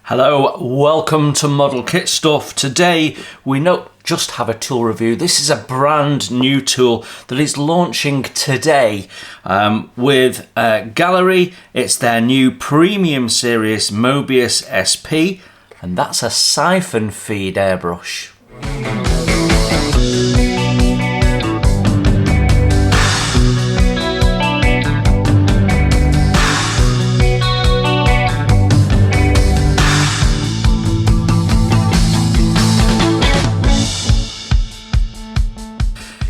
Hello, welcome to Model Kit Stuff. Today we not just have a tool review, this is a brand new tool that is launching today with Gaahleri. It's their new premium series Mobius SP, and that's a siphon feed airbrush.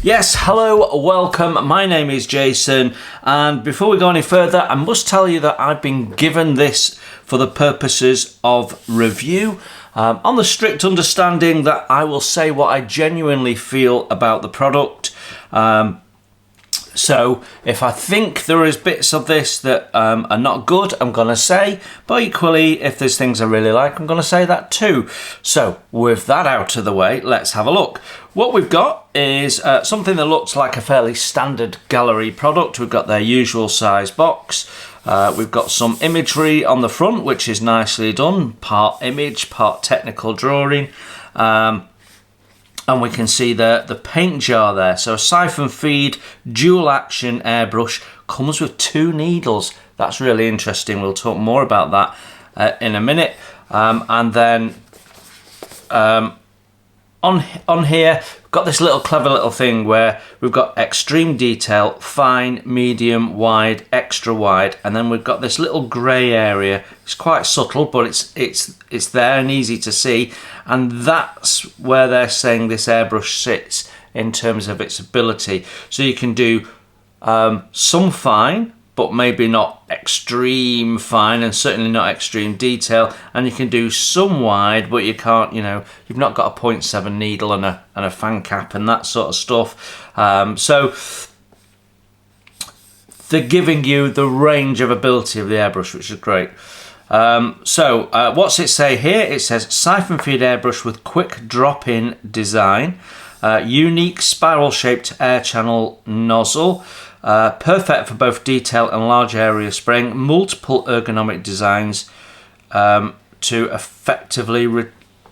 Yes, hello, welcome. My name is Jason, and before we go any further, I must tell you that I've been given this for the purposes of review, on the strict understanding that I will say what I genuinely feel about the product. So if I think there is bits of this that are not good, I'm going to say, but equally if there's things I really like, I'm going to say that too. So with that out of the way, let's have a look. What we've got is something that looks like a fairly standard Gaahleri product. We've got their usual size box. We've got some imagery on the front, which is nicely done, part image, part technical drawing. And we can see the paint jar there. So a siphon feed dual action airbrush comes with 2 needles. That's really interesting. We'll talk more about that in a minute. And then on here, we've got this little clever little thing where we've got extreme detail, fine, medium, wide, extra wide, and then we've got this little grey area. It's quite subtle, but it's there and easy to see, and that's where they're saying this airbrush sits in terms of its ability. So you can do some fine, but maybe not extreme fine, and certainly not extreme detail, and you can do some wide, but you can't, you've not got a 0.7 needle and a fan cap and that sort of stuff. So they're giving you the range of ability of the airbrush, which is great. What's it say here? It says siphon feed airbrush with quick drop-in design, unique spiral-shaped air channel nozzle, perfect for both detail and large area spraying, multiple ergonomic designs to effectively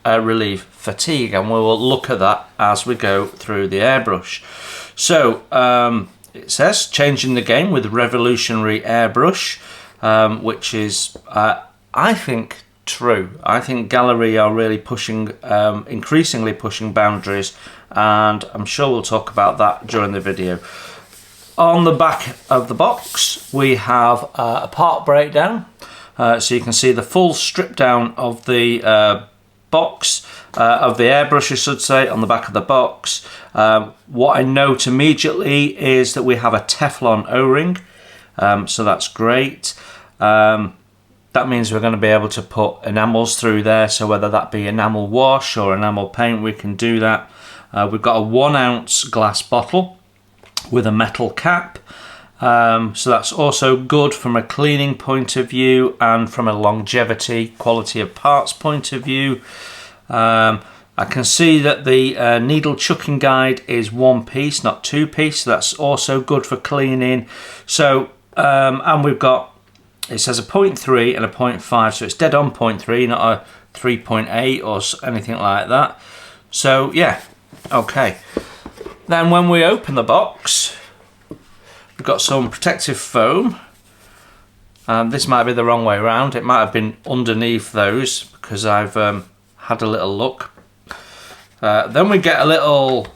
relieve fatigue, and we will look at that as we go through the airbrush. So it says changing the game with revolutionary airbrush, which is I think true. I think Gaahleri are really pushing, increasingly pushing boundaries, and I'm sure we'll talk about that during the video. On the back of the box, we have a part breakdown, so you can see the full strip down of the box, of the airbrush I should say, on the back of the box. What I note immediately is that we have a Teflon O-ring, so that's great. That means we're going to be able to put enamels through there, so whether that be enamel wash or enamel paint, we can do that. We've got a 1 ounce glass bottle with a metal cap, so that's also good from a cleaning point of view and from a longevity, quality of parts point of view. I can see that the needle chucking guide is 1 piece, not 2 piece, so that's also good for cleaning. So and we've got, it says a 0.3 and a 0.5, so it's dead on 0.3, not a 3.8 or anything like that. So yeah, okay. Then when we open the box, we've got some protective foam. This might be the wrong way around. It might have been underneath those because I've had a little look. Then we get a little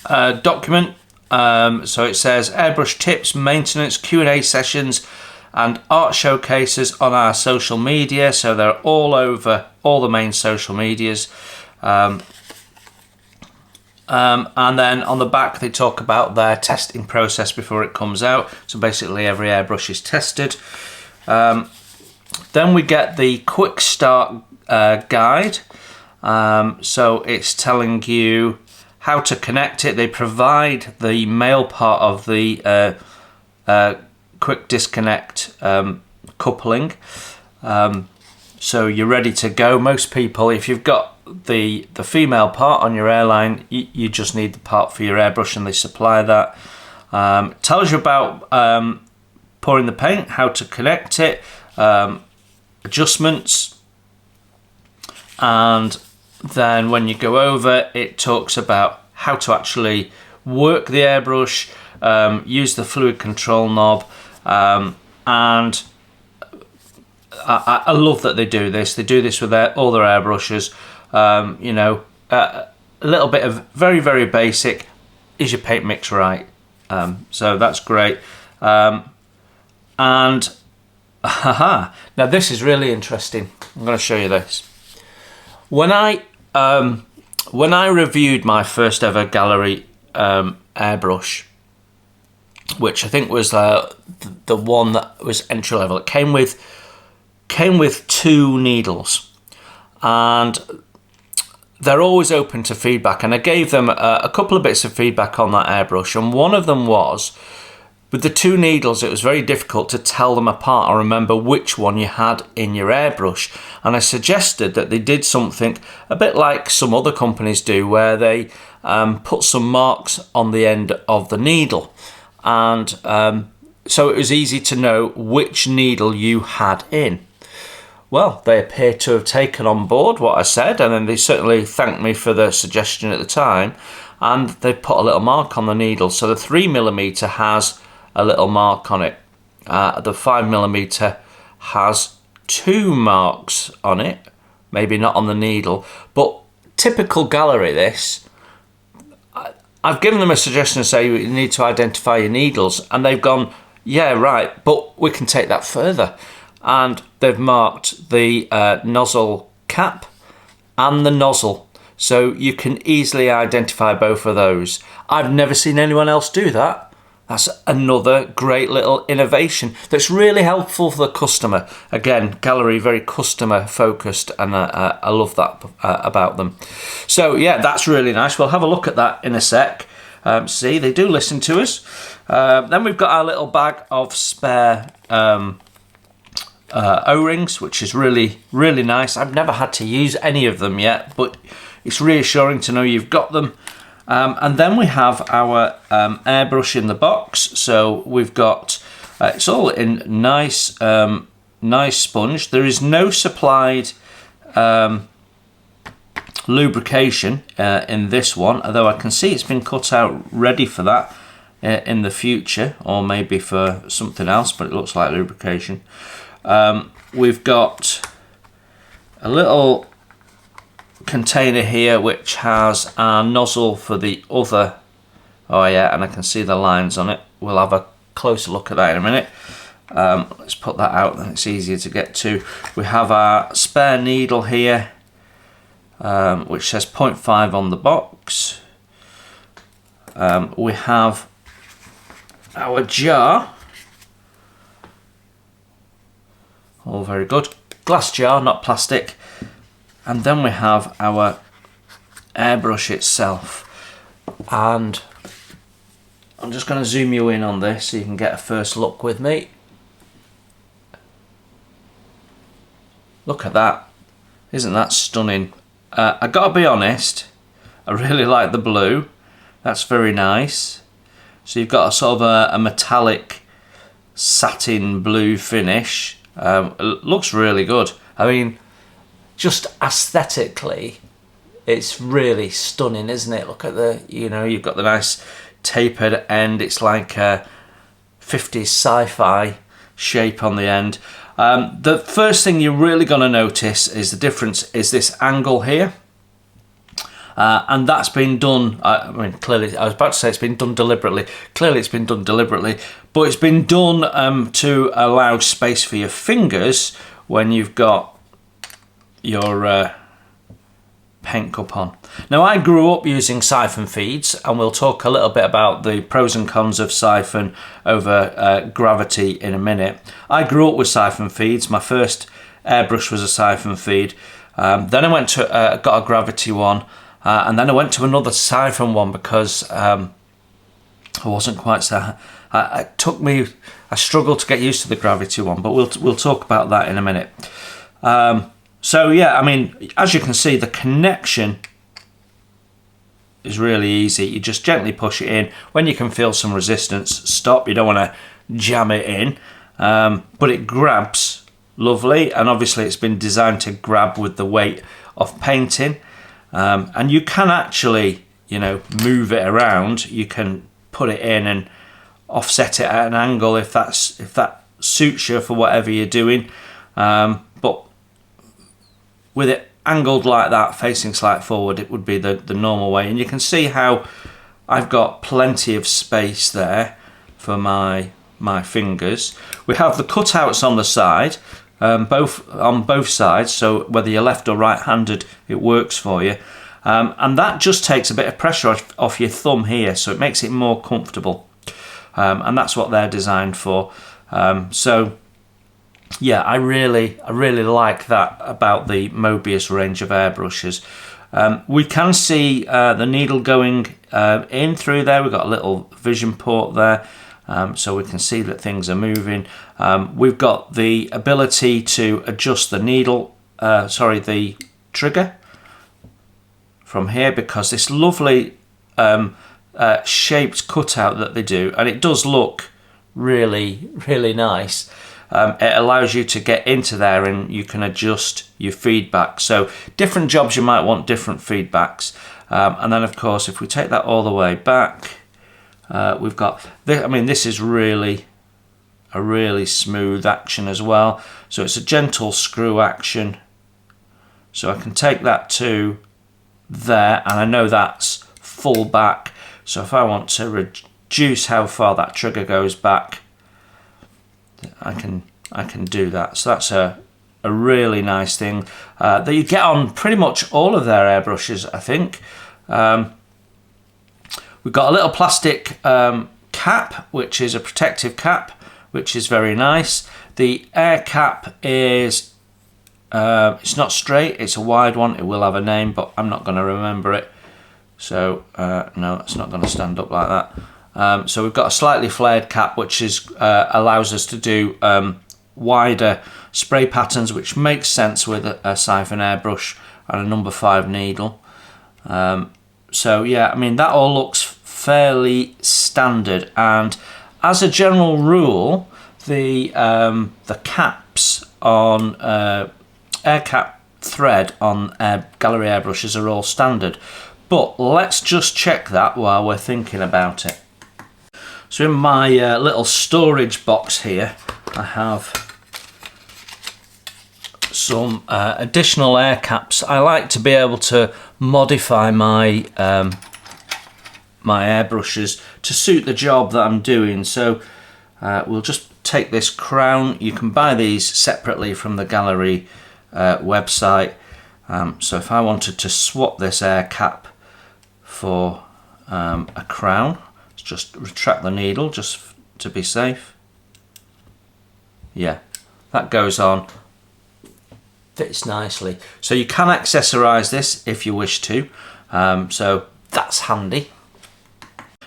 document. So it says airbrush tips, maintenance, Q&A sessions and art showcases on our social media. So they're all over all the main social medias. And then on the back they talk about their testing process before it comes out. So basically every airbrush is tested. Then we get the quick start guide. So it's telling you how to connect it. They provide the male part of the quick disconnect coupling. So you're ready to go. Most people, if you've got the female part on your airline, you just need the part for your airbrush and they supply that. Tells you about pouring the paint, how to connect it, adjustments, and then when you go over, it talks about how to actually work the airbrush, use the fluid control knob, and I love that they do this. They do this with all their airbrushes. You know, a little bit of very, very basic. Is your paint mix right? So that's great. And now this is really interesting. I'm going to show you this. When I reviewed my first ever Gaahleri airbrush, which I think was the one that was entry level, it came with 2 needles, and they're always open to feedback, and I gave them a couple of bits of feedback on that airbrush, and one of them was, with the 2 needles, it was very difficult to tell them apart or remember which one you had in your airbrush, and I suggested that they did something a bit like some other companies do, where they put some marks on the end of the needle, and so it was easy to know which needle you had in. Well, they appear to have taken on board what I said, and then they certainly thanked me for the suggestion at the time, and they put a little mark on the needle. So the 3mm has a little mark on it. The 5mm has 2 marks on it, maybe not on the needle, but typical Gaahleri this. I've given them a suggestion to say you need to identify your needles, and they've gone, yeah, right, but we can take that further. And they've marked the nozzle cap and the nozzle, so you can easily identify both of those. I've never seen anyone else do that. That's another great little innovation that's really helpful for the customer. Again, Gaahleri, very customer focused, and I love that about them. So yeah, that's really nice. We'll have a look at that in a sec. See, they do listen to us. Then we've got our little bag of spare O-rings, which is really, really nice. I've never had to use any of them yet, but it's reassuring to know you've got them. And then we have our airbrush in the box. So we've got, it's all in nice, nice sponge. There is no supplied lubrication in this one, although I can see it's been cut out ready for that in the future, or maybe for something else, but it looks like lubrication. We've got a little container here which has our nozzle for the other, oh yeah, and I can see the lines on it. We'll have a closer look at that in a minute. Let's put that out, then it's easier to get to. We have our spare needle here, which says 0.5 on the box. We have our jar. All very good. Glass jar, not plastic. And then we have our airbrush itself. And I'm just going to zoom you in on this so you can get a first look with me. Look at that. Isn't that stunning? I gotta be honest, I really like the blue. That's very nice. So you've got a sort of a metallic satin blue finish. It looks really good. I mean, just aesthetically, it's really stunning, isn't it? Look at the, you know, you've got the nice tapered end. It's like a 50s sci-fi shape on the end. The first thing you're really going to notice is the difference is this angle here. And that's been done, I mean, clearly, I was about to say it's been done deliberately. Clearly it's been done deliberately, but it's been done to allow space for your fingers when you've got your paint cup on. Now, I grew up using siphon feeds, and we'll talk a little bit about the pros and cons of siphon over gravity in a minute. I grew up with siphon feeds. My first airbrush was a siphon feed. Then I went to got a gravity one. And then I went to another siphon one because I wasn't quite so. I struggled to get used to the gravity one, but we'll talk about that in a minute. So yeah, I mean, as you can see, the connection is really easy. You just gently push it in. When you can feel some resistance, stop. You don't want to jam it in, but it grabs lovely, and obviously it's been designed to grab with the weight of painting, and you can actually, you know, move it around. You can put it in and offset it at an angle if that suits you for whatever you're doing, but with it angled like that, facing slight forward, it would be the normal way. And you can see how I've got plenty of space there for my fingers. We have the cutouts on the side, on both sides, so whether you're left or right-handed, it works for you. And that just takes a bit of pressure off your thumb here, so it makes it more comfortable. And that's what they're designed for. So yeah, I really like that about the Mobius range of airbrushes. We can see the needle going in through there. We've got a little vision port there, so we can see that things are moving. We've got the ability to adjust the the trigger from here, because this lovely shaped cutout that they do, and it does look really nice. It allows you to get into there and you can adjust your feedback. So different jobs you might want different feedbacks. And then of course, if we take that all the way back, we've got this. I mean, this is a really smooth action as well. So it's a gentle screw action. So I can take that to there, and I know that's full back. So if I want to reduce how far that trigger goes back, I can do that. So that's a really nice thing that you get on pretty much all of their airbrushes, I think. We've got a little plastic cap, which is a protective cap, which is very nice. The air cap is it's not straight, it's a wide one. It will have a name, but I'm not going to remember it. So no, it's not going to stand up like that. So we've got a slightly flared cap, which allows us to do wider spray patterns, which makes sense with a siphon airbrush and a number 5 needle. So yeah, I mean, that all looks fairly standard, and as a general rule, the caps on air cap thread on Gaahleri airbrushes are all standard. But let's just check that while we're thinking about it. So in my little storage box here, I have some additional air caps. I like to be able to modify my my airbrushes to suit the job that I'm doing. So we'll just take this crown. You can buy these separately from the Gaahleri website. So if I wanted to swap this air cap for a crown, just retract the needle just to be safe. Yeah, that goes on, fits nicely. So you can accessorize this if you wish to, so that's handy.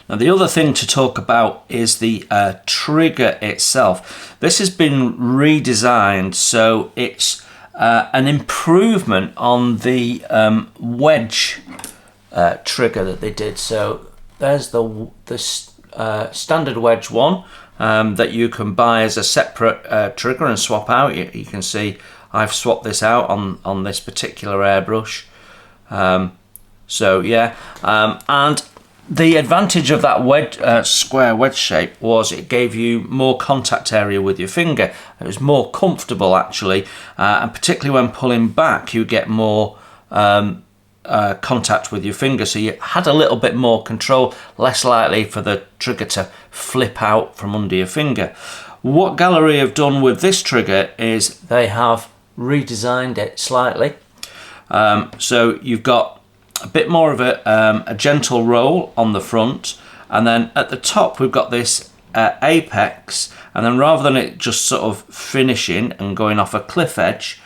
Now the other thing to talk about is the trigger itself. This has been redesigned, so it's an improvement on the wedge trigger that they did. So there's the standard wedge one that you can buy as a separate trigger and swap out. You can see I've swapped this out on this particular airbrush. So yeah, and the advantage of that wedge, square wedge shape was it gave you more contact area with your finger. It was more comfortable actually, and particularly when pulling back, you get more contact with your finger, so you had a little bit more control, less likely for the trigger to flip out from under your finger. What Gaahleri have done with this trigger is they have redesigned it slightly. So you've got a bit more of a gentle roll on the front, and then at the top we've got this apex, and then rather than it just sort of finishing and going off a cliff edge,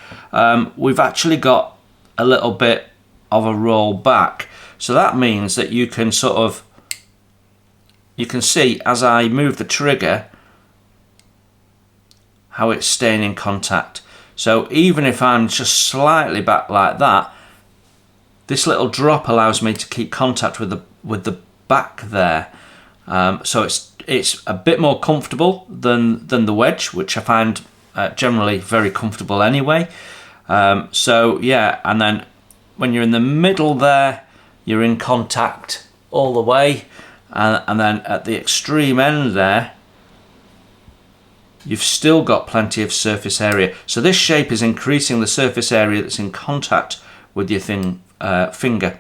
we've actually got a little bit of a roll back. So that means that you can you can see as I move the trigger how it's staying in contact. So even if I'm just slightly back like that, this little drop allows me to keep contact with the back there. So it's a bit more comfortable than the wedge, which I find generally very comfortable anyway. So yeah, and then when you're in the middle there, you're in contact all the way, and then at the extreme end there, you've still got plenty of surface area. So this shape is increasing the surface area that's in contact with your thin finger,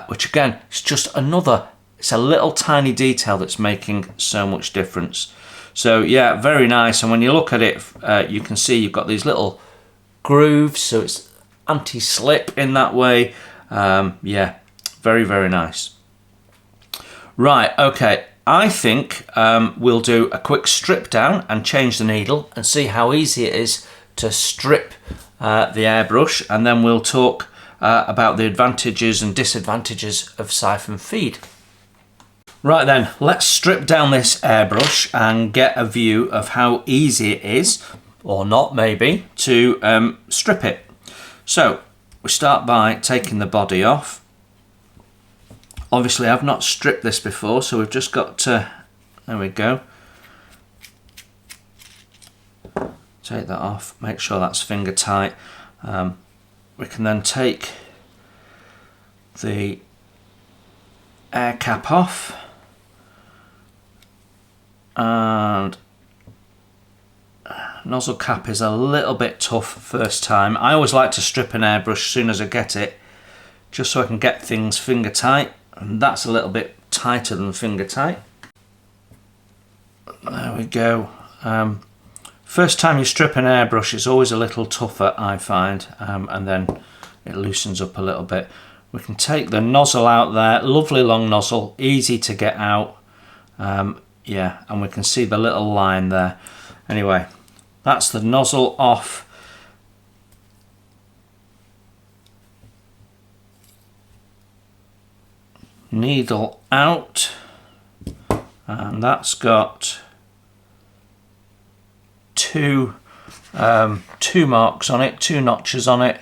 which again, is just another, it's a little tiny detail that's making so much difference. So yeah, very nice. And when you look at it, you can see you've got these little grooves, so it's anti-slip in that way. Yeah, very, very nice. Right, okay, I think we'll do a quick strip down and change the needle and see how easy it is to strip the airbrush, and then we'll talk about the advantages and disadvantages of siphon feed. Right then, let's strip down this airbrush and get a view of how easy it is, or not maybe, to strip it. So we start by taking the body off. Obviously I've not stripped this before, so we've just got to, there we go, take that off, make sure that's finger tight. We can then take the air cap off, and nozzle cap is a little bit tough first time. I always like to strip an airbrush as soon as I get it, just so I can get things finger tight, and that's a little bit tighter than finger tight. There we go. First time you strip an airbrush, it's always a little tougher, I find, and then it loosens up a little bit. We can take the nozzle out there, lovely long nozzle, easy to get out. Yeah, and we can see the little line there. Anyway, that's the nozzle off. Needle out, and that's got two marks on it, two notches on it.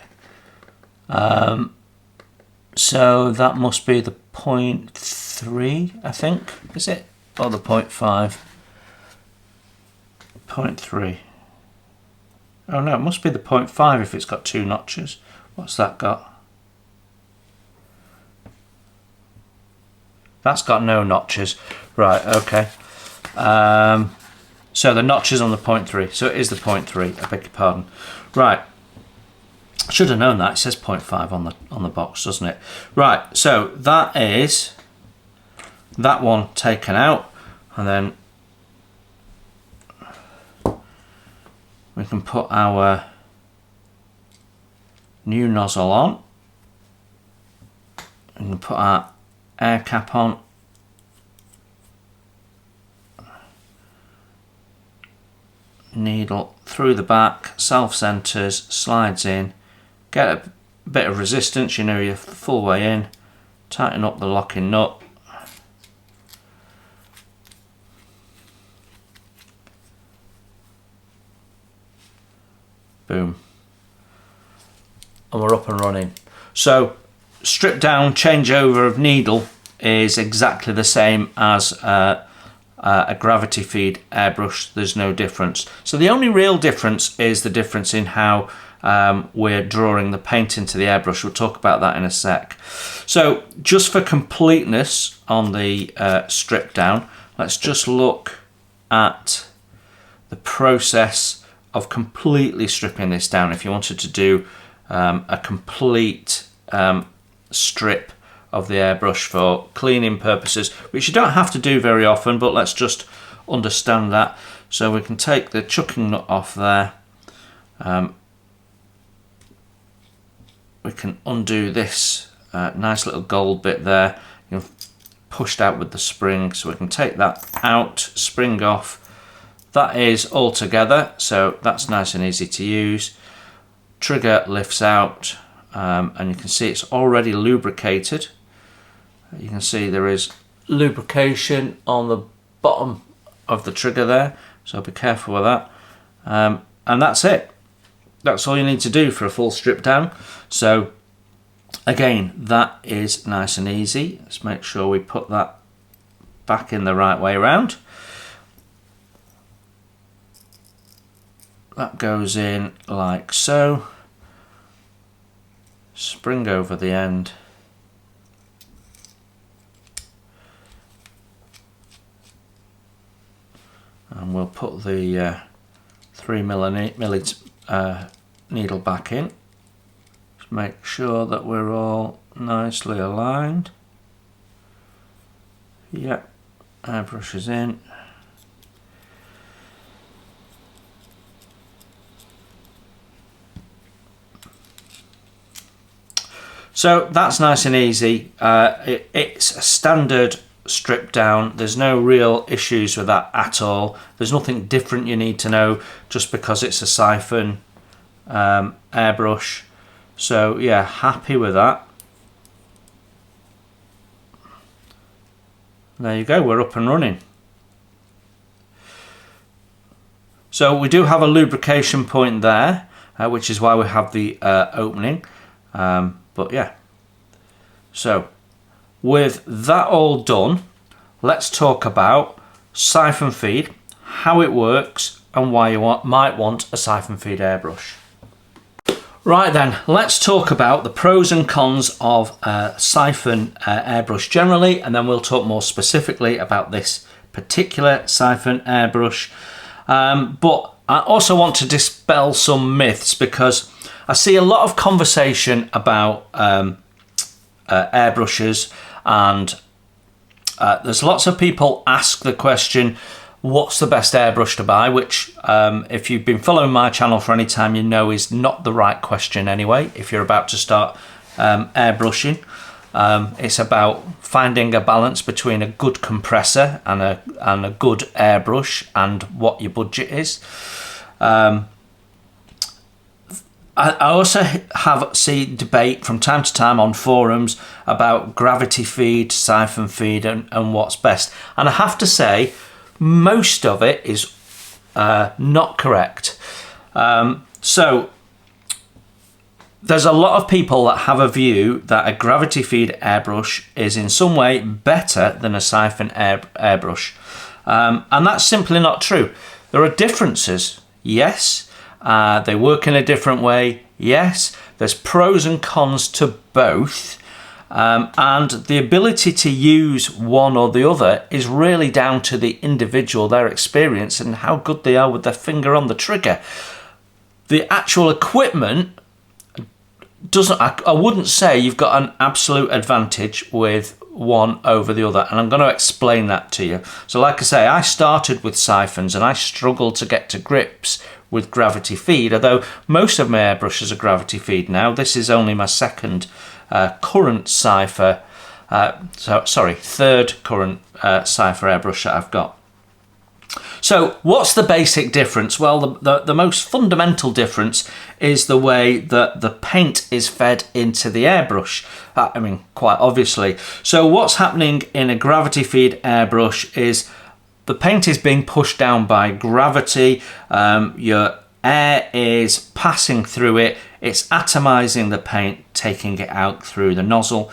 So that must be the 0.3, I think, is it? Or the 0.5? 0.3. Oh no, it must be the 0.5 if it's got two notches. What's that got? That's got no notches. Right, okay. So the notches on the 0.3. So it is the 0.3, I beg your pardon. Right. Should have known that. It says 0.5 on the box, doesn't it? Right, so that is that one taken out, and then we can put our new nozzle on. We can put our air cap on. Needle through the back, self-centers, slides in, get a bit of resistance, you know you're full way in, tighten up the locking nut. Boom. And we're up and running. So strip down, change over of needle is exactly the same as a gravity feed airbrush. There's no difference. So the only real difference is the difference in how we're drawing the paint into the airbrush. We'll talk about that in a sec. So just for completeness on the strip down, let's just look at the process of completely stripping this down. If you wanted to do a complete strip of the airbrush for cleaning purposes, which you don't have to do very often, but let's just understand that. So we can take the chucking nut off there. We can undo this nice little gold bit there, pushed out with the spring, so we can take that out, spring off. That is all together, so that's nice and easy to use. Trigger lifts out, and you can see it's already lubricated. You can see there is lubrication on the bottom of the trigger there, so be careful with that. And that's it. That's all you need to do for a full strip down. So again, that is nice and easy. Let's make sure we put that back in the right way around. that goes in like so. Spring over the end. And we'll put the 3mm needle back in. Just make sure that we're all nicely aligned. Yep, airbrush is in. So that's nice and easy. It's a standard strip down. There's no real issues with that at all. There's nothing different you need to know just because it's a siphon airbrush. So yeah, happy with that. There you go, we're up and running. So we do have a lubrication point there, which is why we have the opening. But yeah, so with that all done, let's talk about siphon feed, how it works, and why you might want a siphon feed airbrush. Right then, let's talk about the pros and cons of siphon airbrush generally, and then we'll talk more specifically about this particular siphon airbrush. But I also want to dispel some myths, because I see a lot of conversation about airbrushes, and there's lots of people ask the question, what's the best airbrush to buy? Which, if you've been following my channel for any time, you know is not the right question anyway. If you're about to start airbrushing, it's about finding a balance between a good compressor and a good airbrush and what your budget is. I also see debate from time to time on forums about gravity feed, siphon feed, and what's best. And I have to say, most of it is not correct. So there's a lot of people that have a view that a gravity feed airbrush is in some way better than a siphon airbrush. And that's simply not true. There are differences, yes. They work in a different way, yes. There's pros and cons to both. And the ability to use one or the other is really down to the individual, their experience, and how good they are with their finger on the trigger. The actual equipment doesn't, I wouldn't say you've got an absolute advantage with one over the other, and I'm going to explain that to you. So like I say, I started with siphons and I struggled to get to grips with gravity feed, although most of my airbrushes are gravity feed now. This is only my third current Cypher airbrush that I've got. So what's the basic difference? Well, the most fundamental difference is the way that the paint is fed into the airbrush. I mean, quite obviously. So what's happening in a gravity feed airbrush is the paint is being pushed down by gravity. Your air is passing through it. It's atomizing the paint, taking it out through the nozzle.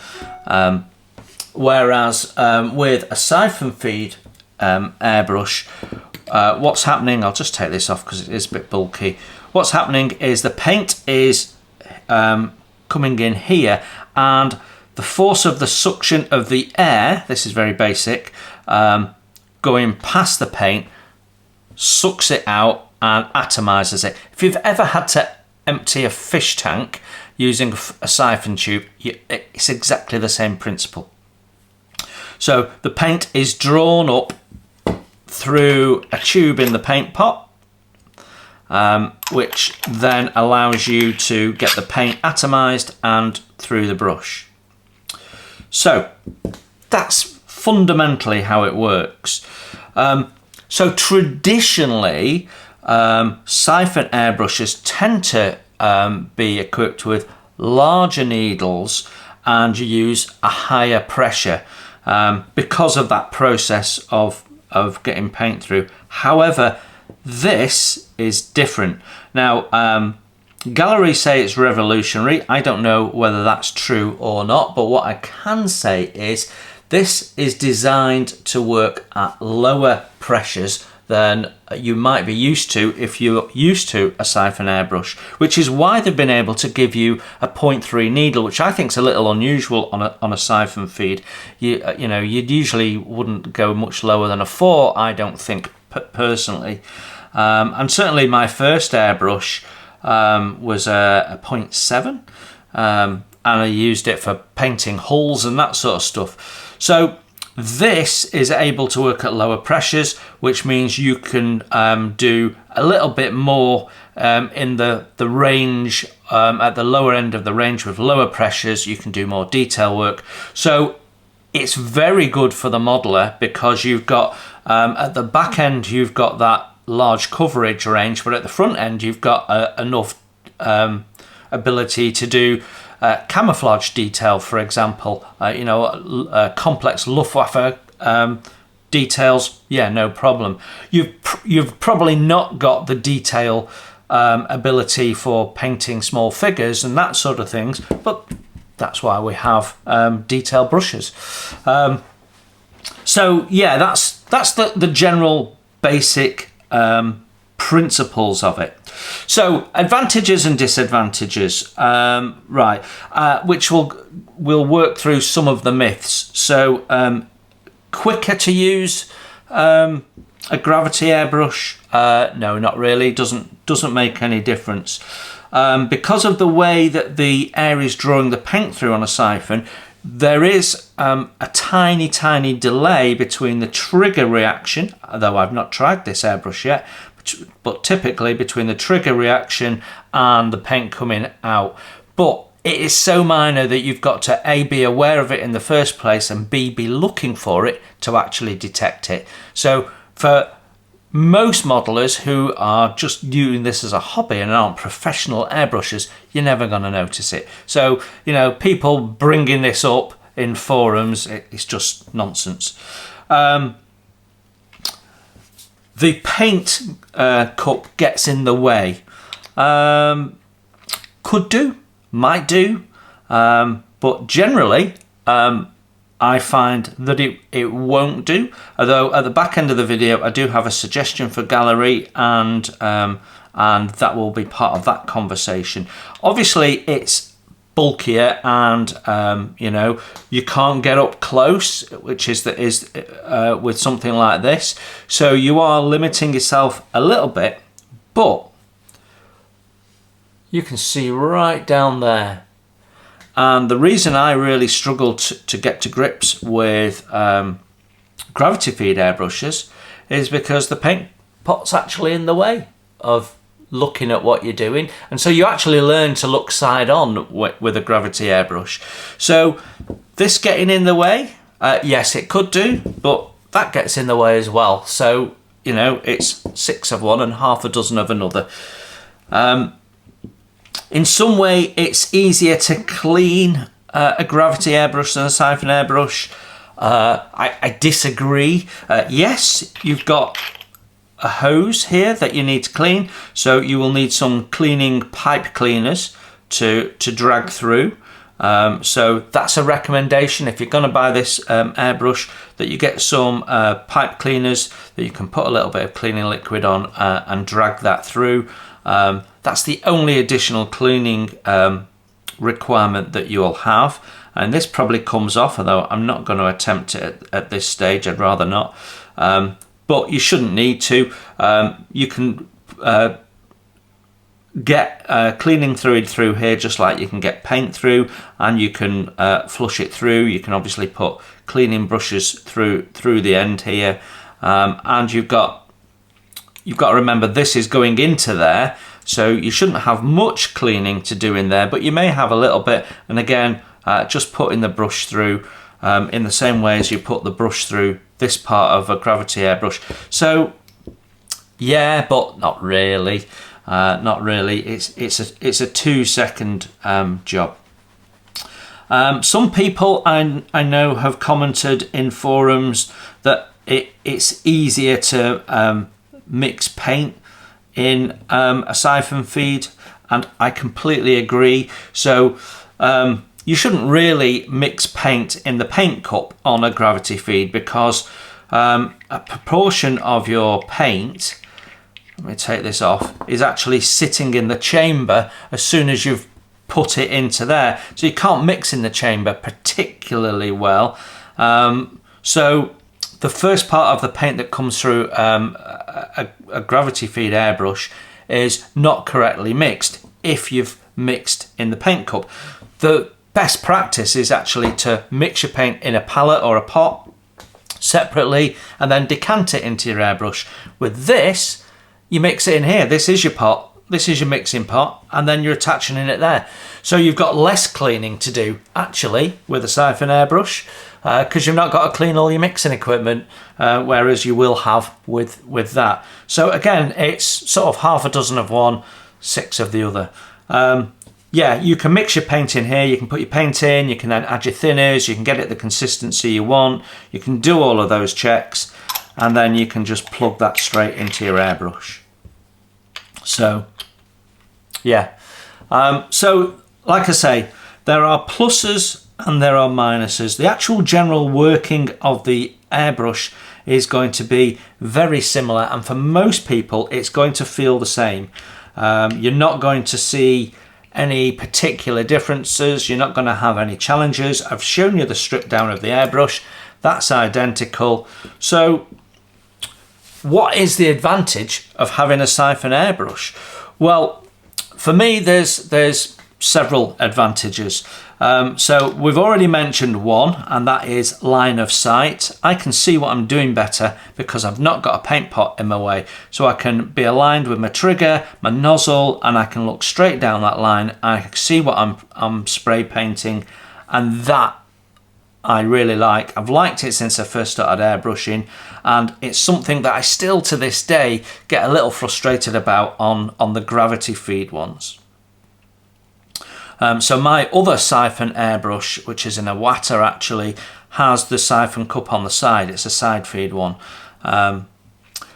Whereas with a siphon feed airbrush, what's happening, I'll just take this off because it is a bit bulky. What's happening is the paint is coming in here, and the force of the suction of the air, this is very basic, going past the paint, sucks it out and atomizes it. If you've ever had to empty a fish tank using a siphon tube, it's exactly the same principle. So the paint is drawn up through a tube in the paint pot, which then allows you to get the paint atomized and through the brush. So that's fundamentally how it works. So traditionally, siphon airbrushes tend to be equipped with larger needles, and you use a higher pressure because of that process of getting paint through. However, this is different. Now, Gaahleri say it's revolutionary. I don't know whether that's true or not, but what I can say is this is designed to work at lower pressures than you might be used to if you're used to a siphon airbrush, which is why they've been able to give you a 0.3 needle, which I think is a little unusual on a siphon feed. You know, you'd usually wouldn't go much lower than a 4, I don't think, personally. And certainly my first airbrush was a 0.7, and I used it for painting holes and that sort of stuff. So this is able to work at lower pressures, which means you can do a little bit more in the range, at the lower end of the range with lower pressures. You can do more detail work. So it's very good for the modeler because you've got, at the back end, you've got that large coverage range, but at the front end, you've got enough ability to do camouflage detail, for example, you know, complex Luftwaffe details, yeah, no problem. You've probably not got the detail ability for painting small figures and that sort of things, but that's why we have detail brushes. So yeah, that's the general basic principles of it. So advantages and disadvantages, right? Which we'll work through some of the myths. So quicker to use a gravity airbrush? No, not really. Doesn't make any difference because of the way that the air is drawing the paint through on a siphon. There is a tiny delay between the trigger reaction, though I've not tried this airbrush yet, but typically between the trigger reaction and the paint coming out. But it is so minor that you've got to A, be aware of it in the first place, and B, be looking for it to actually detect it. So for most modelers who are just doing this as a hobby and aren't professional airbrushers, you're never going to notice it. So, you know, people bringing this up in forums, it's just nonsense. The paint cup gets in the way. Could do, might do, but generally I find that it won't do. Although at the back end of the video I do have a suggestion for Gaahleri, and that will be part of that conversation. Obviously it's bulkier, and you know, you can't get up close, which is with something like this, so you are limiting yourself a little bit, but you can see right down there. And the reason I really struggled to get to grips with gravity feed airbrushes is because the paint pot's actually in the way of looking at what you're doing, and so you actually learn to look side on with a gravity airbrush. So this getting in the way, yes, it could do, but that gets in the way as well. So, you know, it's 6 of one and half a dozen of another. In some way it's easier to clean a gravity airbrush than a siphon airbrush. I disagree. Yes, you've got a hose here that you need to clean, so you will need some cleaning pipe cleaners to drag through. So that's a recommendation if you're going to buy this airbrush, that you get some pipe cleaners that you can put a little bit of cleaning liquid on and drag that through. That's the only additional cleaning requirement that you'll have, and this probably comes off, although I'm not going to attempt it at this stage. I'd rather not. But you shouldn't need to. You can get cleaning fluid through here just like you can get paint through, and you can flush it through. You can obviously put cleaning brushes through the end here, and you've got to remember this is going into there, so you shouldn't have much cleaning to do in there, but you may have a little bit. And again, just putting the brush through in the same way as you put the brush through this part of a gravity airbrush. So yeah, but not really. Not really. It's a 2-second job. Some people I know have commented in forums that it's easier to mix paint in a siphon feed, and I completely agree. So you shouldn't really mix paint in the paint cup on a gravity feed, because a proportion of your paint, let me take this off, is actually sitting in the chamber as soon as you've put it into there. So you can't mix in the chamber particularly well. So the first part of the paint that comes through a gravity feed airbrush is not correctly mixed if you've mixed in the paint cup. The best practice is actually to mix your paint in a palette or a pot separately and then decant it into your airbrush. With this, you mix it in here. This is your pot, this is your mixing pot, and then you're attaching in it there. So you've got less cleaning to do actually with a siphon airbrush because you've not got to clean all your mixing equipment, whereas you will have with that. So again, it's sort of half a dozen of one, 6 of the other. Yeah, you can mix your paint in here, you can put your paint in, you can then add your thinners, you can get it the consistency you want, you can do all of those checks, and then you can just plug that straight into your airbrush. So, yeah. So, like I say, there are pluses and there are minuses. The actual general working of the airbrush is going to be very similar, and for most people it's going to feel the same. You're not going to see any particular differences, you're not going to have any challenges. I've shown you the strip down of the airbrush, that's identical. So what is the advantage of having a siphon airbrush? Well, for me there's several advantages. So we've already mentioned one, and that is line of sight. I can see what I'm doing better because I've not got a paint pot in my way. So I can be aligned with my trigger, my nozzle, and I can look straight down that line. I can see what I'm spray painting, and that I really like. I've liked it since I first started airbrushing, and it's something that I still to this day get a little frustrated about on the gravity feed ones. So my other siphon airbrush, which is in a water actually, has the siphon cup on the side. It's a side feed one.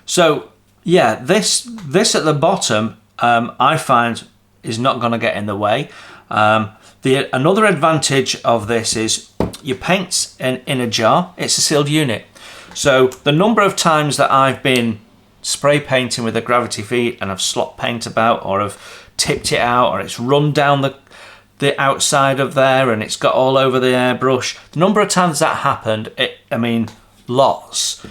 So yeah, this at the bottom I find is not going to get in the way. Another advantage of this is your paint's in a jar. It's a sealed unit. So the number of times that I've been spray painting with a gravity feed and I've slopped paint about, or I've tipped it out, or it's run down the outside of there and it's got all over the airbrush. The number of times that happened, I mean, lots.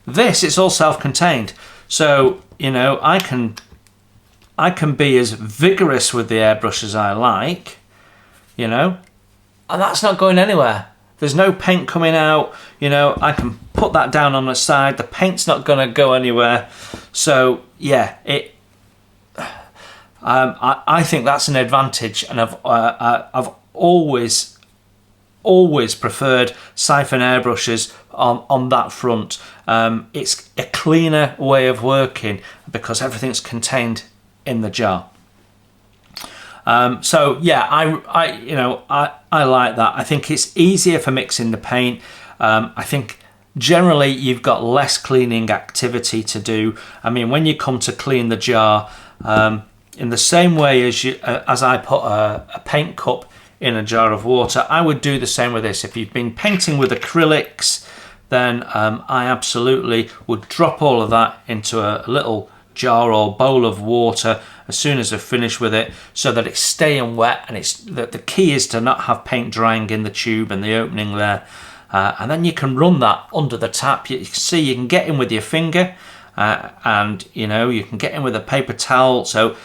This, it's all self-contained. So, you know, I can be as vigorous with the airbrush as I like, you know, and that's not going anywhere. There's no paint coming out, you know, I can put that down on the side, the paint's not going to go anywhere. So, yeah, I think that's an advantage, and I've always preferred siphon airbrushes on that front. It's a cleaner way of working because everything's contained in the jar. So yeah, I like that. I think it's easier for mixing the paint. I think generally you've got less cleaning activity to do. I mean, when you come to clean the jar, in the same way as I put a paint cup in a jar of water, I would do the same with this. If you've been painting with acrylics, then I absolutely would drop all of that into a little jar or bowl of water as soon as I've finished with it, so that it's staying wet. And the key is to not have paint drying in the tube and the opening there. And then you can run that under the tap. You can see you can get in with your finger, and you know, you can get in with a paper towel. So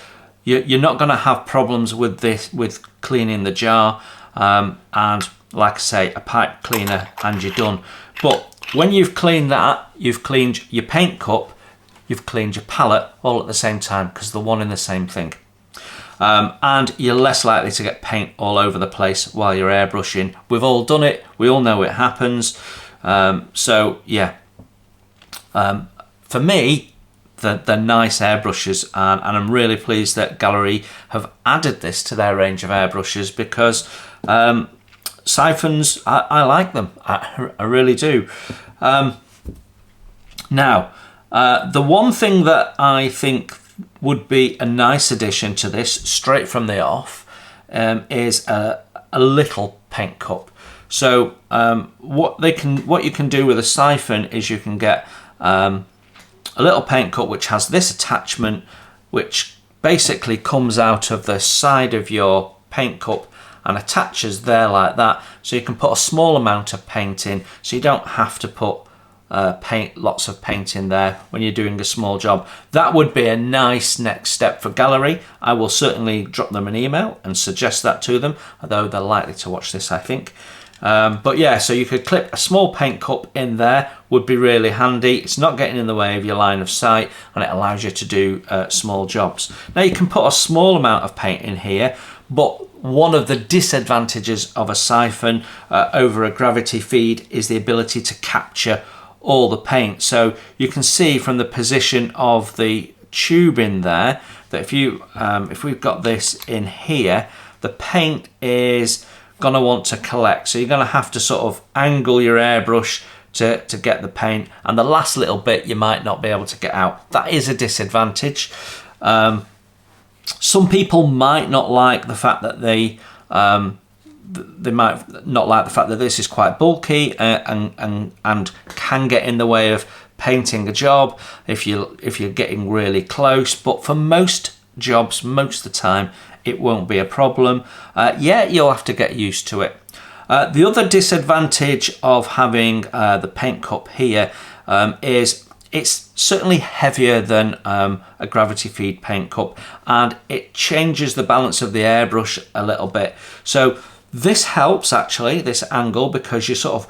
you're not going to have problems with this, with cleaning the jar. And like I say, a pipe cleaner and you're done. But when you've cleaned that, you've cleaned your paint cup, you've cleaned your palette all at the same time, because they're one and the same thing. And you're less likely to get paint all over the place while you're airbrushing. We've all done it, we all know it happens. So yeah, for me, they're nice airbrushes, and I'm really pleased that Gaahleri have added this to their range of airbrushes, because siphons, I like them, I really do. Now, the one thing that I think would be a nice addition to this straight from the off is a little paint cup. So what you can do with a siphon is you can get a little paint cup which has this attachment, which basically comes out of the side of your paint cup and attaches there like that, so you can put a small amount of paint in, so you don't have to put lots of paint in there when you're doing a small job. That would be a nice next step for Gaahleri. I will certainly drop them an email and suggest that to them, although they're likely to watch this, I think. But yeah, so you could clip a small paint cup in there, would be really handy. It's not getting in the way of your line of sight, and it allows you to do small jobs. Now you can put a small amount of paint in here, but one of the disadvantages of a siphon over a gravity feed is the ability to capture all the paint. So you can see from the position of the tube in there that if we've got this in here, the paint is gonna want to collect. So you're gonna have to sort of angle your airbrush to get the paint, and the last little bit you might not be able to get out. That is a disadvantage. Some people might not like the fact that they might not like the fact that this is quite bulky and can get in the way of painting a job if you're getting really close. But for most jobs, most of the time, it won't be a problem. Yeah, you'll have to get used to it. The other disadvantage of having the paint cup here is it's certainly heavier than a gravity feed paint cup, and it changes the balance of the airbrush a little bit. So this helps actually, this angle, because you're sort of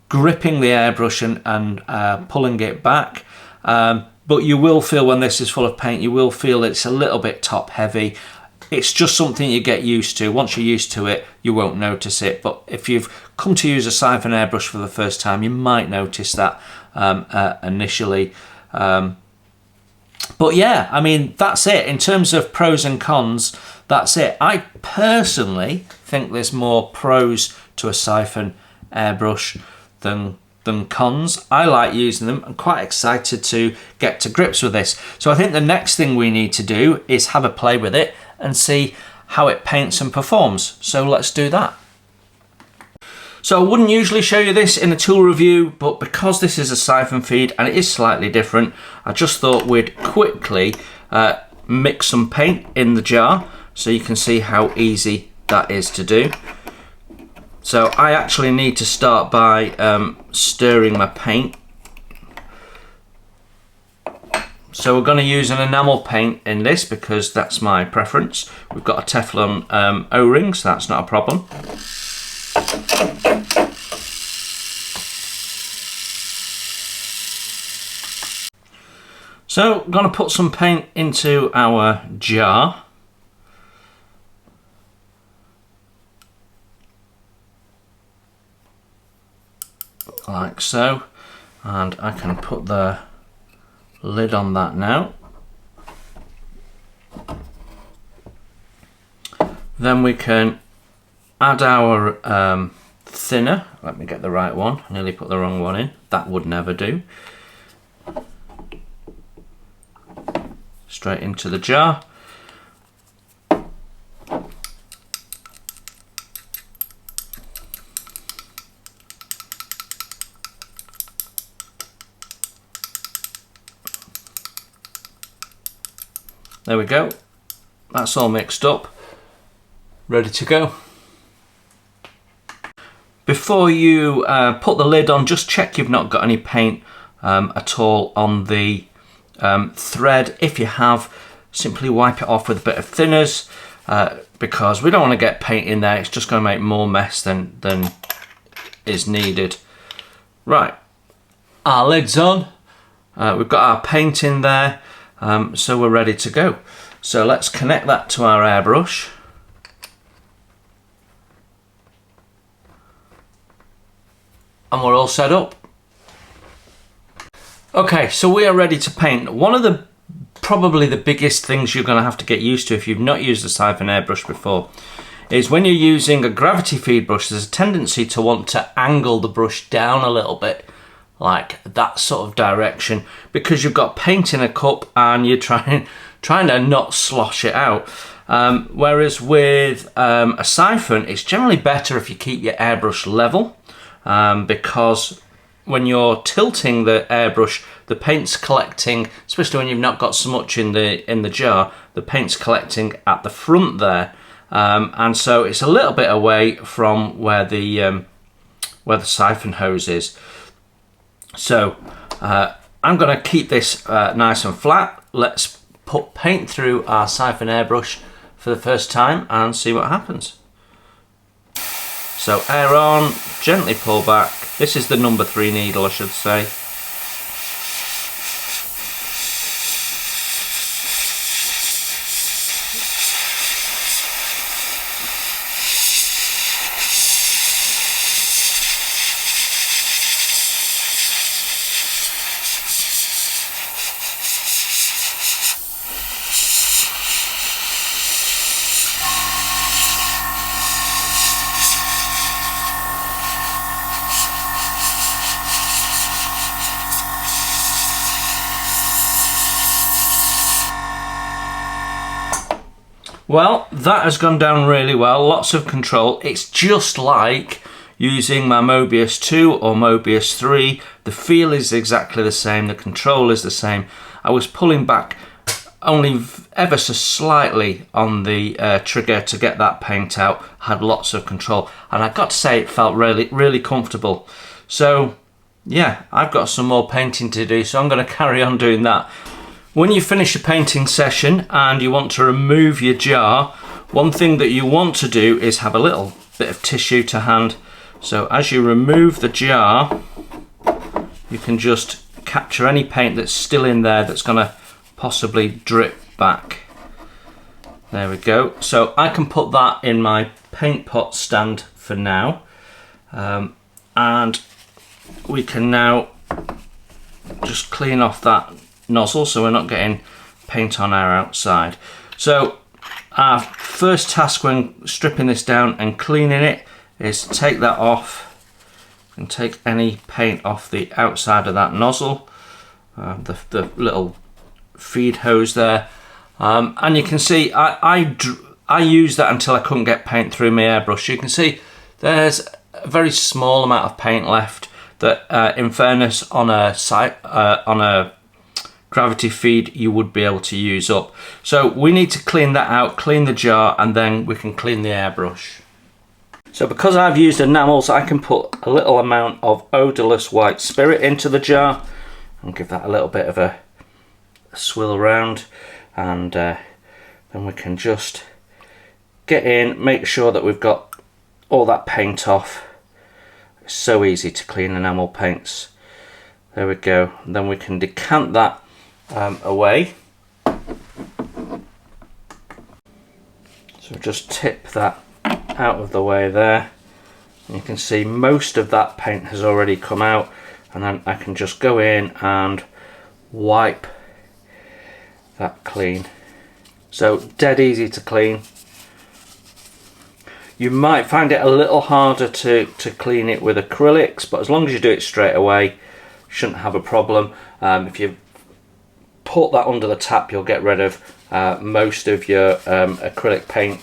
gripping the airbrush and pulling it back. But you will feel when this is full of paint, you will feel it's a little bit top heavy. It's just something you get used to. Once you're used to it, you won't notice it. But if you've come to use a siphon airbrush for the first time, you might notice that initially. But yeah, I mean, that's it. In terms of pros and cons, that's it. I personally think there's more pros to a siphon airbrush than cons. I like using them. I'm quite excited to get to grips with this. So I think the next thing we need to do is have a play with it and see how it paints and performs. So let's do that. So I wouldn't usually show you this in a tool review, but because this is a siphon feed and it is slightly different, I just thought we'd quickly mix some paint in the jar so you can see how easy that is to do. So I actually need to start by stirring my paint. So we're going to use an enamel paint in this because that's my preference. We've got a Teflon O-ring, so that's not a problem. So I'm going to put some paint into our jar. Like so, and I can put the lid on that now. Then we can add our thinner. Let me get the right one. I nearly put the wrong one in. That would never do. Straight into the jar. There we go. That's all mixed up. Ready to go. Before you put the lid on, just check you've not got any paint at all on the thread. If you have, simply wipe it off with a bit of thinners because we don't want to get paint in there. It's just going to make more mess than is needed. Right, our lid's on. We've got our paint in there, so we're ready to go. So let's connect that to our airbrush. And we're all set up. Okay, so we are ready to paint. One of the probably the biggest things you're going to have to get used to if you've not used a siphon airbrush before is when you're using a gravity feed brush, there's a tendency to want to angle the brush down a little bit, like that sort of direction, because you've got paint in a cup and you're trying to not slosh it out. Whereas with a siphon, it's generally better if you keep your airbrush level, because when you're tilting the airbrush, the paint's collecting, especially when you've not got so much in the jar, the paint's collecting at the front there, and so it's a little bit away from where the siphon hose is. So I'm going to keep this nice and flat. Let's put paint through our siphon airbrush for the first time and see what happens. So air on, gently pull back. This is the number 3 needle, I should say. Well, that has gone down really well, lots of control. It's just like using my Mobius 2 or Mobius 3. The feel is exactly the same, the control is the same. I was pulling back only ever so slightly on the trigger to get that paint out. Had lots of control, and I got to say it felt really comfortable. So yeah, I've got some more painting to do, so I'm going to carry on doing that. When you finish a painting session and you want to remove your jar, one thing that you want to do is have a little bit of tissue to hand. So as you remove the jar, you can just capture any paint that's still in there that's going to possibly drip back. There we go. So I can put that in my paint pot stand for now. And we can now just clean off that nozzle so we're not getting paint on our outside. So our first task when stripping this down and cleaning it is to take that off and take any paint off the outside of that nozzle, the little feed hose there, and you can see I used that until I couldn't get paint through my airbrush. You can see there's a very small amount of paint left that in fairness on a gravity feed you would be able to use up. So we need to clean that out, clean the jar, and then we can clean the airbrush. So because I've used enamels, I can put a little amount of odourless white spirit into the jar and give that a little bit of a swirl around, and then we can just get in, make sure that we've got all that paint off. It's so easy to clean enamel paints. There we go. And then we can decant that away. So just tip that out of the way there. And you can see most of that paint has already come out, and then I can just go in and wipe that clean. So dead easy to clean. You might find it a little harder to clean it with acrylics, but as long as you do it straight away, shouldn't have a problem. If you put that under the tap, you'll get rid of most of your acrylic paint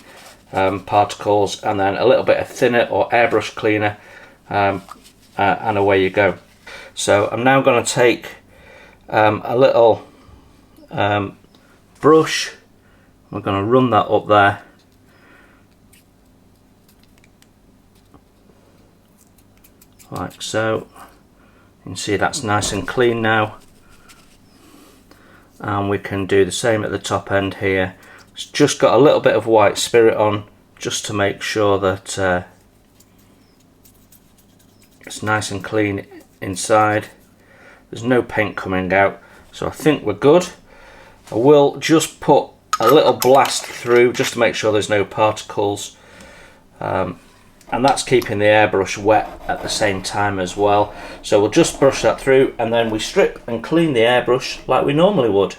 particles, and then a little bit of thinner or airbrush cleaner, and away you go. So I'm now going to take a little brush. We're going to run that up there, like so. You can see that's nice and clean now, and we can do the same at the top end here. It's just got a little bit of white spirit on just to make sure that it's nice and clean inside. There's no paint coming out, so I think we're good. I will just put a little blast through just to make sure there's no particles, and that's keeping the airbrush wet at the same time as well. So we'll just brush that through, and then we strip and clean the airbrush like we normally would.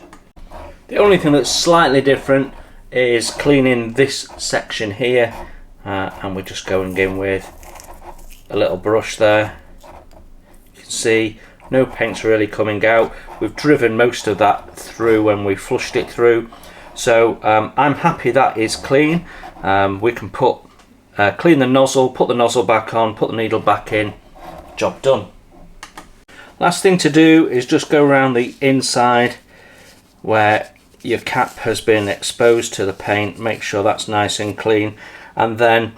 The only thing that's slightly different is cleaning this section here, and we're just going in with a little brush there. You can see no paint's really coming out. We've driven most of that through when we flushed it through. So I'm happy that is clean. We can clean the nozzle, put the nozzle back on, put the needle back in, job done. Last thing to do is just go around the inside where your cap has been exposed to the paint, make sure that's nice and clean, and then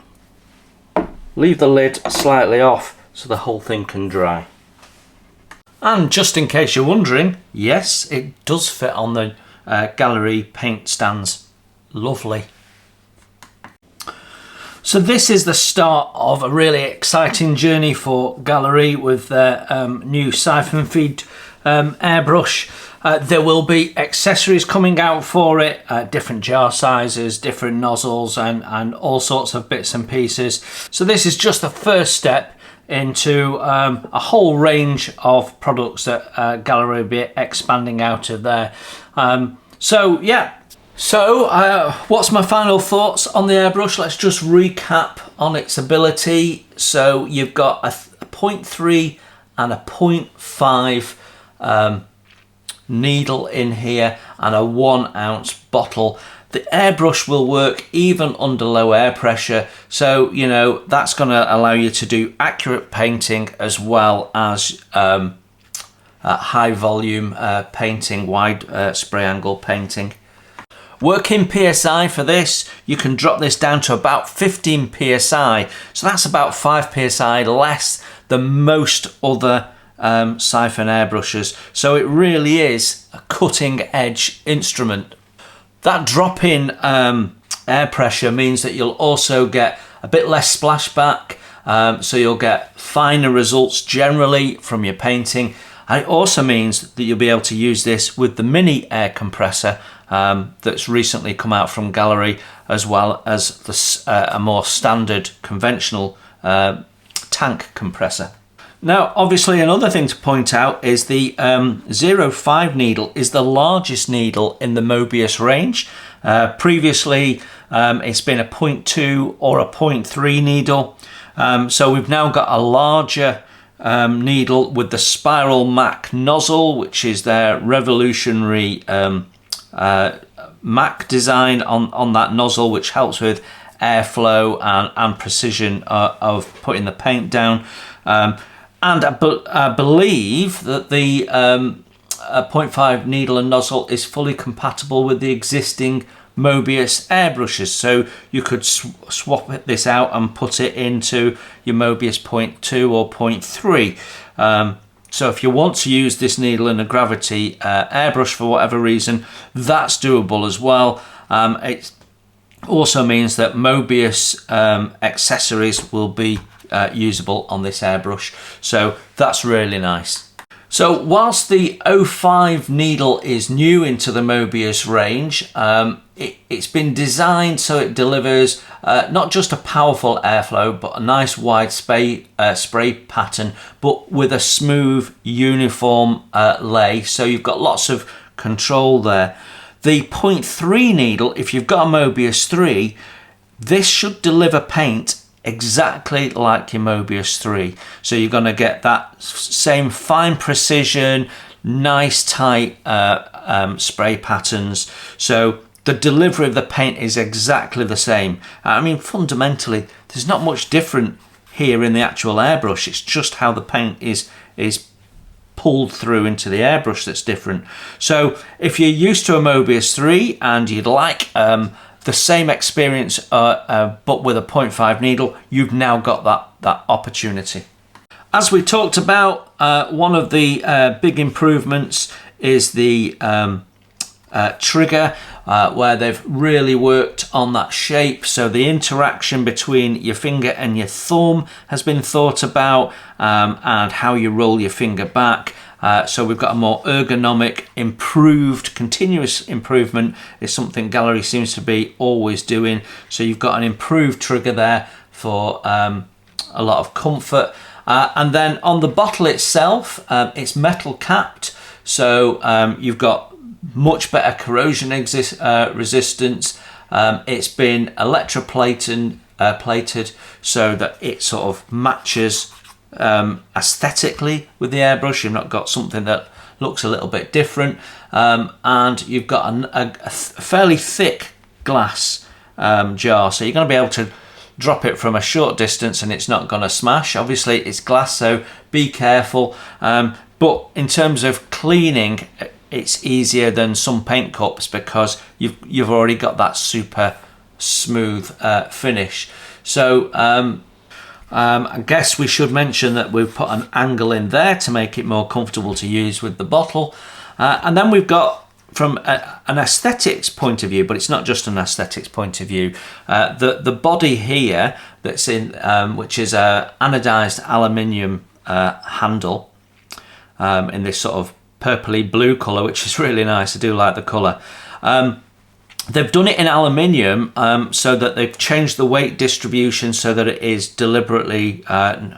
leave the lid slightly off so the whole thing can dry. And just in case you're wondering, yes, it does fit on the Gaahleri paint stands. Lovely. So this is the start of a really exciting journey for Gaahleri with their new siphon feed airbrush. There will be accessories coming out for it, different jar sizes, different nozzles, and all sorts of bits and pieces. So this is just the first step into a whole range of products that Gaahleri will be expanding out of there. So yeah. So what's my final thoughts on the airbrush? Let's just recap on its ability. So you've got a 0.3 and a 0.5 needle in here and a 1 ounce bottle. The airbrush will work even under low air pressure, so you know that's going to allow you to do accurate painting as well as high volume painting, wide spray angle painting. Working PSI for this, you can drop this down to about 15 PSI, so that's about 5 PSI less than most other siphon airbrushes, so it really is a cutting edge instrument. That drop in air pressure means that you'll also get a bit less splashback, so you'll get finer results generally from your painting. And it also means that you'll be able to use this with the mini air compressor that's recently come out from Gaahleri, as well as a more standard conventional tank compressor. Now, obviously, another thing to point out is the 0.5 needle is the largest needle in the Mobius range. Previously, it's been a 0.2 or a 0.3 needle. So we've now got a larger needle with the Spiral Mac nozzle, which is their revolutionary Mac design on that nozzle, which helps with airflow and precision of putting the paint down. And I believe that the 0.5 needle and nozzle is fully compatible with the existing Mobius airbrushes, so you could swap this out and put it into your Mobius 0.2 or 0.3. So if you want to use this needle in a gravity airbrush for whatever reason, that's doable as well. It also means that Mobius accessories will be usable on this airbrush, so that's really nice. So whilst the 0.5 needle is new into the Mobius range, it's been designed so it delivers not just a powerful airflow, but a nice wide spray pattern, but with a smooth, uniform lay. So you've got lots of control there. The 0.3 needle, if you've got a Mobius 3, this should deliver paint exactly like your Mobius 3. So you're going to get that same fine precision, nice tight spray patterns. So the delivery of the paint is exactly the same. I mean, fundamentally, there's not much different here in the actual airbrush. It's just how the paint is pulled through into the airbrush that's different. So if you're used to a Mobius 3 and you'd like the same experience but with a 0.5 needle, you've now got that opportunity. As we talked about, one of the big improvements is the trigger, where they've really worked on that shape. So the interaction between your finger and your thumb has been thought about, and how you roll your finger back. So we've got a more ergonomic, improved, continuous improvement is something Gaahleri seems to be always doing. So you've got an improved trigger there for a lot of comfort. And then on the bottle itself, it's metal capped. So you've got much better corrosion resistance. It's been electroplated plated so that it sort of matches aesthetically with the airbrush. You've not got something that looks a little bit different, and you've got a fairly thick glass jar, so you're going to be able to drop it from a short distance and it's not going to smash. Obviously it's glass, so be careful, but in terms of cleaning, it's easier than some paint cups because you've already got that super smooth finish. So I guess we should mention that we've put an angle in there to make it more comfortable to use with the bottle, and then we've got, from an aesthetics point of view, but it's not just an aesthetics point of view, the body here that's in, which is a anodized aluminium handle in this sort of purpley blue colour, which is really nice. I do like the colour. They've done it in aluminium, so that they've changed the weight distribution so that it is deliberately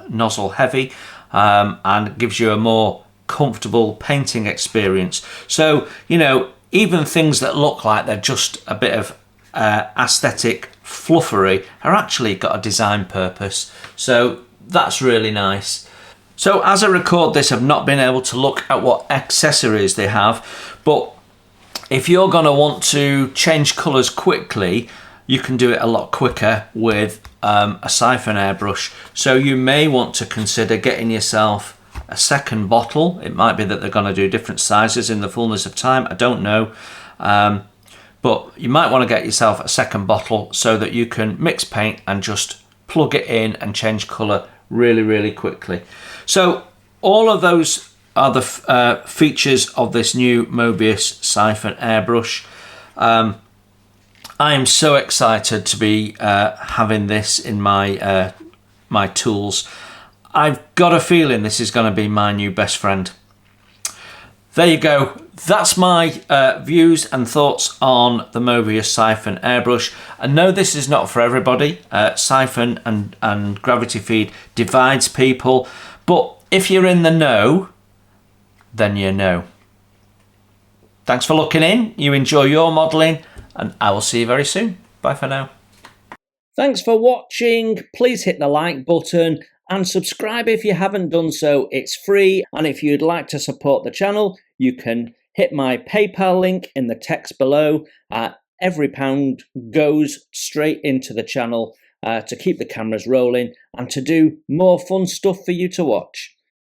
nozzle heavy, and gives you a more comfortable painting experience. So, you know, even things that look like they're just a bit of aesthetic fluffery are actually got a design purpose. So that's really nice. So as I record this, I've not been able to look at what accessories they have, but if you're going to want to change colours quickly, you can do it a lot quicker with a siphon airbrush. So you may want to consider getting yourself a second bottle. It might be that they're going to do different sizes in the fullness of time, I don't know, but you might want to get yourself a second bottle so that you can mix paint and just plug it in and change colour really quickly. So all of those are the features of this new Mobius Siphon airbrush. I am so excited to be having this in my my tools. I've got a feeling this is going to be my new best friend. There you go. That's my views and thoughts on the Mobius Siphon airbrush. I know this is not for everybody. Siphon and gravity feed divides people, but if you're in the know, then you know. Thanks for looking in. You enjoy your modelling, and I will see you very soon. Bye for now. Thanks for watching. Please hit the like button and subscribe if you haven't done so. It's free, and if you'd like to support the channel, you can hit my PayPal link in the text below. Every pound goes straight into the channel to keep the cameras rolling and to do more fun stuff for you to watch.